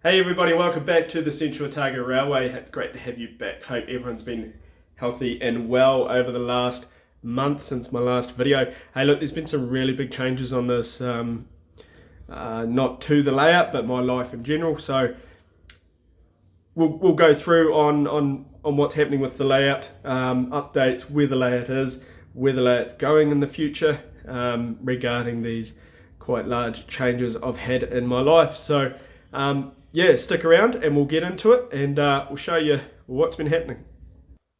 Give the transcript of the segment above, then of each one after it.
Hey everybody, welcome back to the Central Otago Railway. It's great to have you back. Hope everyone's been healthy and well over the last month since my last video. Hey look, there's been some really big changes on this, not to the layout, but my life in general. So we'll go through on what's happening with the layout, updates, where the layout is, where the layout's going in the future, regarding these quite large changes I've had in my life. So yeah, stick around and we'll get into it, and we'll show you what's been happening.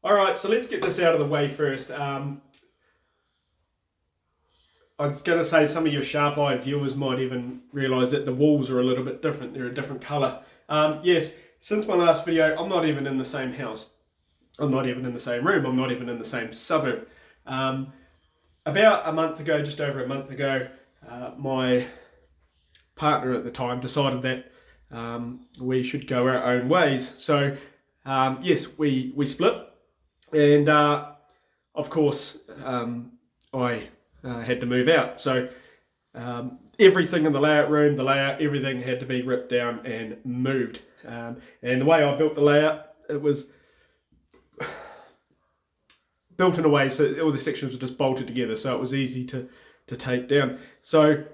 Alright, so let's get this out of the way first. I was going to say some of your sharp eye viewers might even realise that the walls are a little bit different. They're a different colour. Yes, since my last video, I'm not even in the same house. I'm not even in the same room. I'm not even in the same suburb. About a month ago, just over a month ago, my partner at the time decided that we should go our own ways. So yes, we split, and of course I had to move out. So everything in the layout room, the layout, everything had to be ripped down and moved. And the way I built the layout, it was built in a way so all the sections were just bolted together, so it was easy to take down. So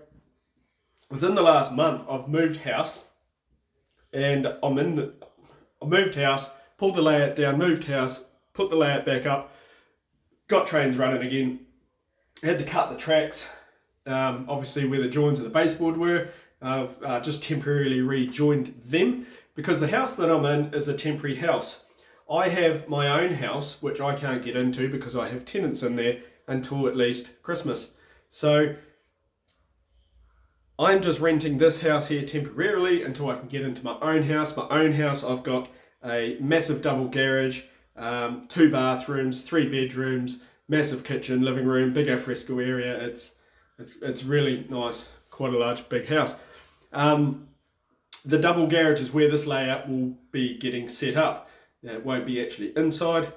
within the last month, I've moved house, and I moved house, pulled the layout down, moved house, put the layout back up, got trains running again, had to cut the tracks, obviously where the joins of the baseboard were. I've just temporarily rejoined them, because the house that I'm in is a temporary house. I have my own house, which I can't get into because I have tenants in there until at least Christmas. So I'm just renting this house here temporarily until I can get into my own house. My own house, I've got a massive double garage, 2 bathrooms, 3 bedrooms, massive kitchen, living room, big alfresco area. It's really nice, quite a large, big house. The double garage is where this layout will be getting set up. Now, it won't be actually inside.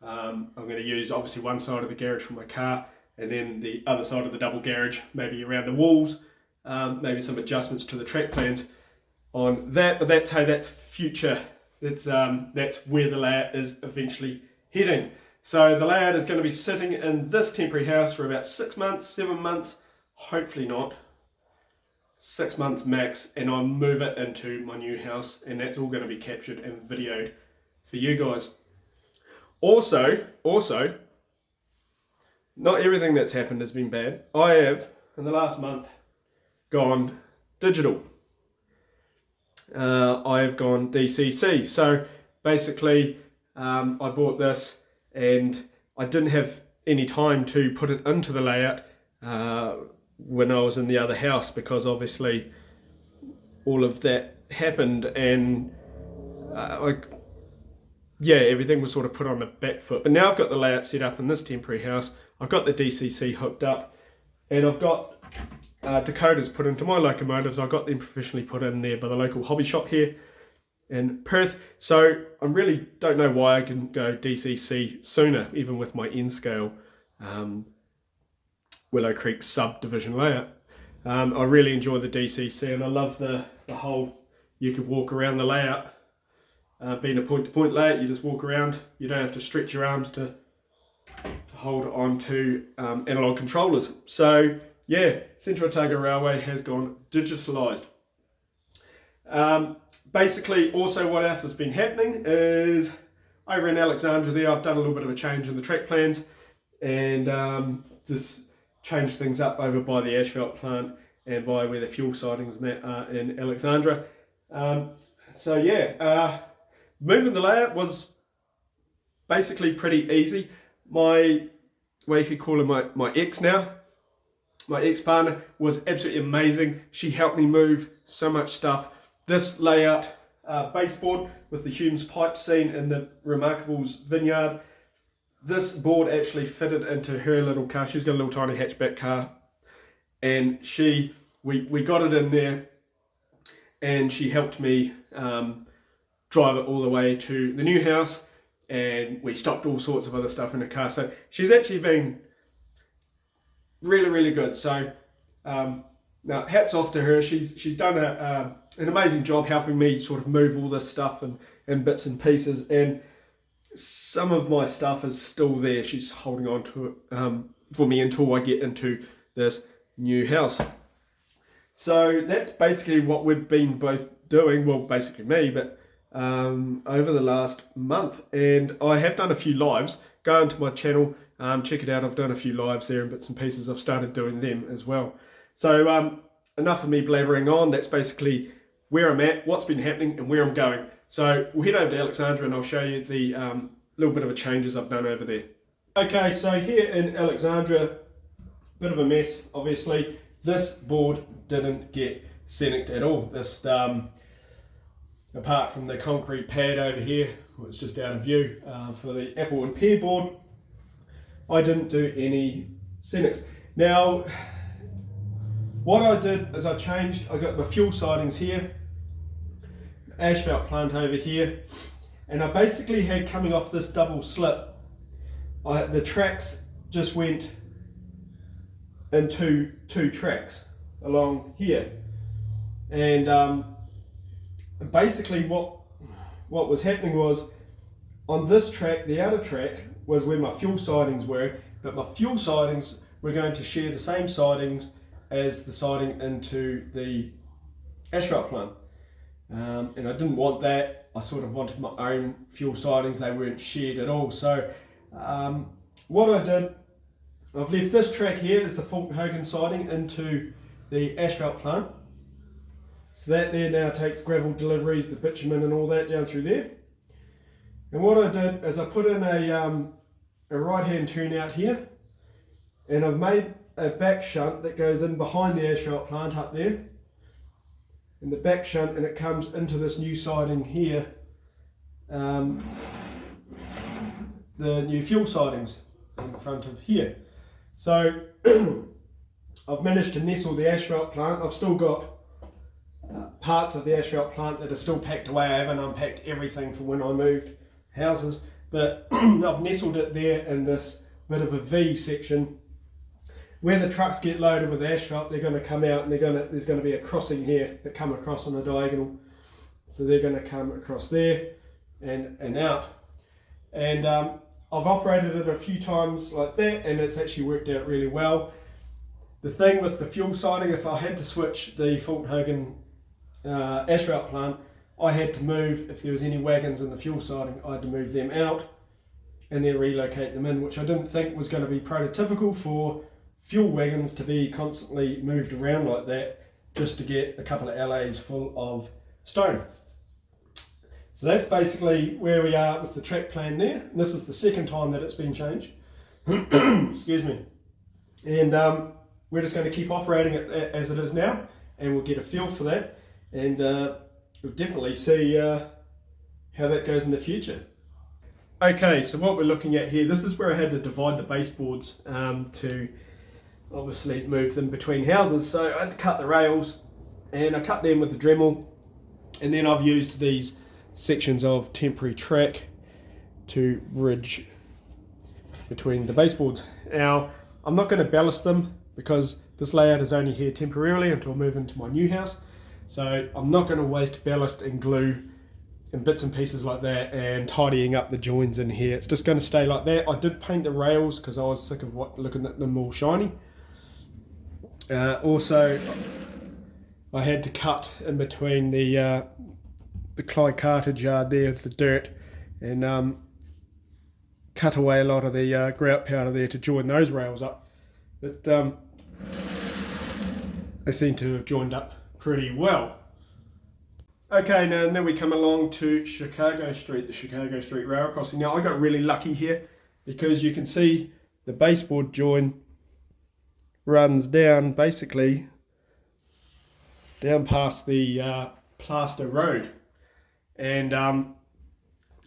I'm going to use obviously one side of the garage for my car, and then the other side of the double garage, maybe around the walls, maybe some adjustments to the track plans on that. But that's future. That's where the layout is eventually heading. So the layout is going to be sitting in this temporary house for about 6 months, 7 months, hopefully not, 6 months max, and I'll move it into my new house, and that's all going to be captured and videoed for you guys. Also, not everything that's happened has been bad. I have, in the last month, gone digital. I have gone DCC. So basically, I bought this and I didn't have any time to put it into the layout when I was in the other house, because obviously all of that happened, and everything was sort of put on the back foot. But now I've got the layout set up in this temporary house. I've got the DCC hooked up, and I've got decoders put into my locomotives. I got them professionally put in there by the local hobby shop here in Perth. So I really don't know why I can go DCC sooner, even with my N-scale Willow Creek subdivision layout. I really enjoy the DCC, and I love the whole, you could walk around the layout. Being a point-to-point layout, you just walk around. You don't have to stretch your arms to hold on to analog controllers. So yeah, Central Otago Railway has gone digitalised. Basically, also what else has been happening is over in Alexandra there, I've done a little bit of a change in the track plans, and just changed things up over by the asphalt plant and by where the fuel sidings and that are in Alexandra. So yeah, moving the layout was basically pretty easy. My, what you could call her, my ex now, my ex-partner, was absolutely amazing. She helped me move so much stuff. This layout, baseboard with the Humes pipe scene in the Remarkables vineyard, this board actually fitted into her little car. She's got a little tiny hatchback car, and we got it in there, and she helped me drive it all the way to the new house, and we stopped all sorts of other stuff in the car. So she's actually been really, really good. So Now, hats off to her. She's done an amazing job helping me sort of move all this stuff and bits and pieces. And some of my stuff is still there. She's holding on to it for me until I get into this new house. So that's basically what we've been both doing. Well, basically me, but over the last month. And I have done a few lives. Go into my channel, check it out. I've done a few lives there and bits and pieces. I've started doing them as well. So enough of me blabbering on. That's basically where I'm at, what's been happening, and where I'm going. So we'll head over to Alexandra and I'll show you the little bit of a changes I've done over there. Okay, so here in Alexandra, bit of a mess, obviously. This board didn't get Cenic'd at all. This, apart from the concrete pad over here, it's just out of view for the apple and pear board, I didn't do any Cenic's. Now, what I did is I got my fuel sidings here, asphalt plant over here, and I basically had coming off this double slip, the tracks just went into two tracks along here. And basically what was happening was, on this track, the outer track was where my fuel sidings were, but my fuel sidings were going to share the same sidings as the siding into the asphalt plant. And I didn't want that. I sort of wanted my own fuel sidings. They weren't shared at all. So what I did, I've left this track here as the Fulton Hogan siding into the asphalt plant. So that there now takes gravel deliveries, the bitumen and all that down through there. And what I did is I put in a right-hand turnout here, and I've made a back shunt that goes in behind the asphalt plant up there, in the back shunt, and it comes into this new siding here, the new fuel sidings in front of here. So I've managed to nestle the asphalt plant. I've still got parts of the asphalt plant that are still packed away. I haven't unpacked everything from when I moved houses, but I've nestled it there in this bit of a V section. Where the trucks get loaded with asphalt, they're going to come out, and there's going to be a crossing here that come across on a diagonal. So they're going to come across there and out. And I've operated it a few times like that, and it's actually worked out really well. The thing with the fuel siding, if I had to switch the Fulton Hogan asphalt plant, I had to move, if there was any wagons in the fuel siding, I had to move them out and then relocate them in, which I didn't think was going to be prototypical for fuel wagons to be constantly moved around like that just to get a couple of LAs full of stone. So that's basically where we are with the track plan there. And this is the second time that it's been changed. Excuse me. And we're just going to keep operating it as it is now, and we'll get a feel for that, and we'll definitely see how that goes in the future. Okay, so what we're looking at here, this is where I had to divide the baseboards to obviously move them between houses. So I had to cut the rails, and I cut them with the Dremel, and then I've used these sections of temporary track to bridge between the baseboards. Now, I'm not going to ballast them because this layout is only here temporarily until I move into my new house. So I'm not going to waste ballast and glue and bits and pieces like that and tidying up the joins in here. It's just going to stay like that. I did paint the rails because I was sick of looking at them all shiny. Also, I had to cut in between the Clyde cartage yard there with the dirt, and cut away a lot of the grout powder there to join those rails up. But they seem to have joined up pretty well. Okay, now we come along to Chicago Street, the Chicago Street rail crossing. Now I got really lucky here because you can see the baseboard join runs down basically down past the plaster road, and I'm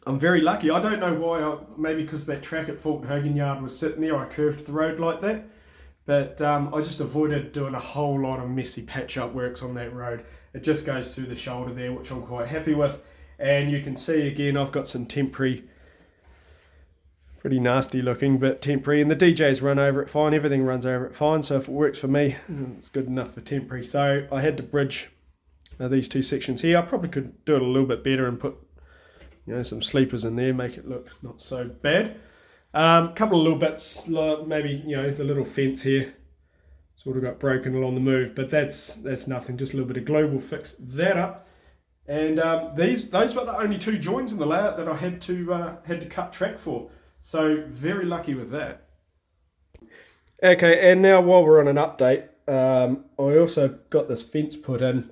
very lucky. I don't know why, maybe because that track at Fulton Hogan Yard was sitting there, I curved the road like that, but I just avoided doing a whole lot of messy patch up works on that road. It just goes through the shoulder there, which I'm quite happy with, and you can see again I've got some temporary pretty nasty looking, but temporary. And the DJs run over it fine. Everything runs over it fine. So if it works for me, it's good enough for temporary. So I had to bridge these two sections here. I probably could do it a little bit better and put, some sleepers in there, make it look not so bad. Couple of little bits, maybe the little fence here sort of got broken along the move, but that's nothing. Just a little bit of glue will fix that up. And those were the only two joins in the layout that I had to cut track for. So very lucky with that. Okay, and now while we're on an update, I also got this fence put in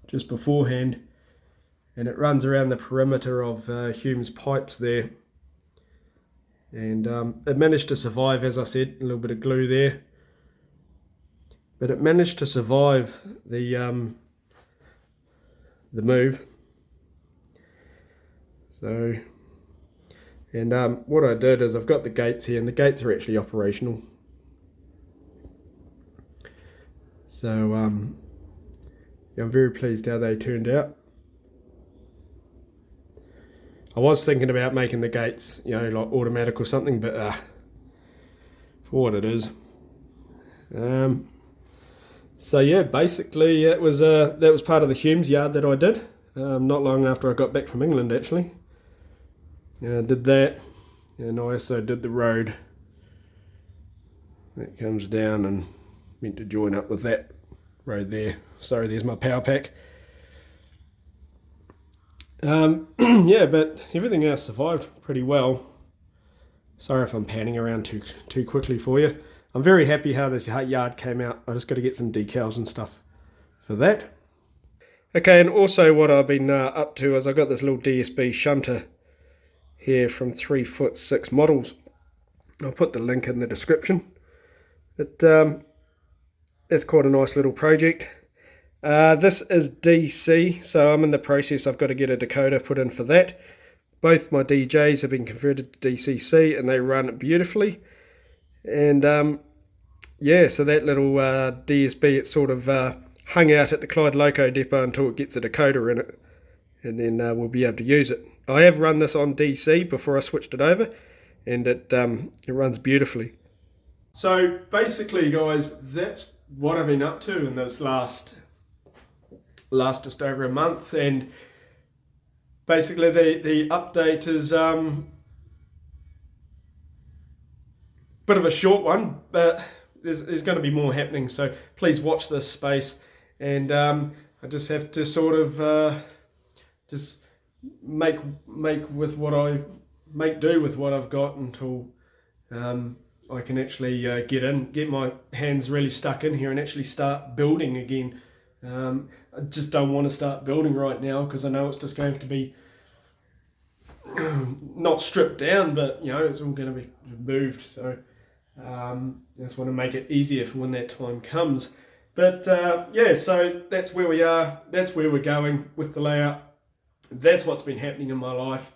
just beforehand, and it runs around the perimeter of Hume's pipes there. And it managed to survive, as I said, a little bit of glue there. But it managed to survive the move. So, and what I did is I've got the gates here, and the gates are actually operational. So I'm very pleased how they turned out. I was thinking about making the gates, like automatic or something, but for what it is. So yeah, basically that was part of the Humes yard that I did not long after I got back from England, actually. Did that, and I also did the road that comes down and meant to join up with that road there. Sorry, there's my power pack. Yeah, but everything else survived pretty well. Sorry if I'm panning around too quickly for you. I'm very happy how this yard came out. I just got to get some decals and stuff for that. Okay, and also what I've been up to is I got this little DSB shunter here from 3'6" Models. I'll put the link in the description. It's quite a nice little project. This is DC, so I'm in the process. I've got to get a decoder put in for that. Both my DJs have been converted to DCC and they run beautifully. And yeah, so that little DSB, it's sort of hung out at the Clyde Loco depot until it gets a decoder in it, and then we'll be able to use it. I have run this on DC before I switched it over, and it runs beautifully. So basically, guys, that's what I've been up to in this last just over a month. And basically the update is bit of a short one, but there's going to be more happening, so please watch this space. And I just have to sort of just make with what I do with what I've got until I can actually get my hands really stuck in here and actually start building again. I just don't want to start building right now because I know it's just going to be not stripped down, but it's all going to be moved. So I just want to make it easier for when that time comes. But yeah, so that's where we are. That's where we're going with the layout. That's what's been happening in my life,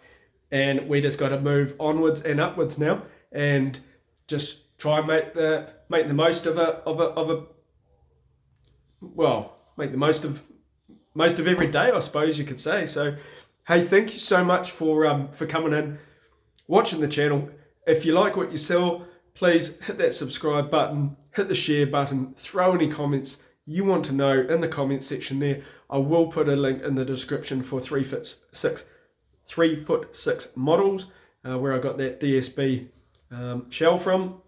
and we just got to move onwards and upwards now, and just try and make the most of make the most of every day, I suppose you could say. So, hey, thank you so much for coming in, watching the channel. If you like what you saw, please hit that subscribe button, hit the share button, throw any comments you want to know in the comments section there. I will put a link in the description for 3'6" Models, where I got that DSB shell from.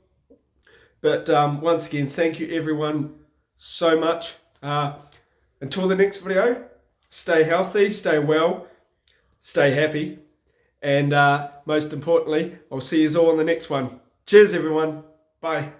But once again, thank you everyone so much. Until the next video, stay healthy, stay well, stay happy, and most importantly, I'll see you all in the next one. Cheers everyone. Bye.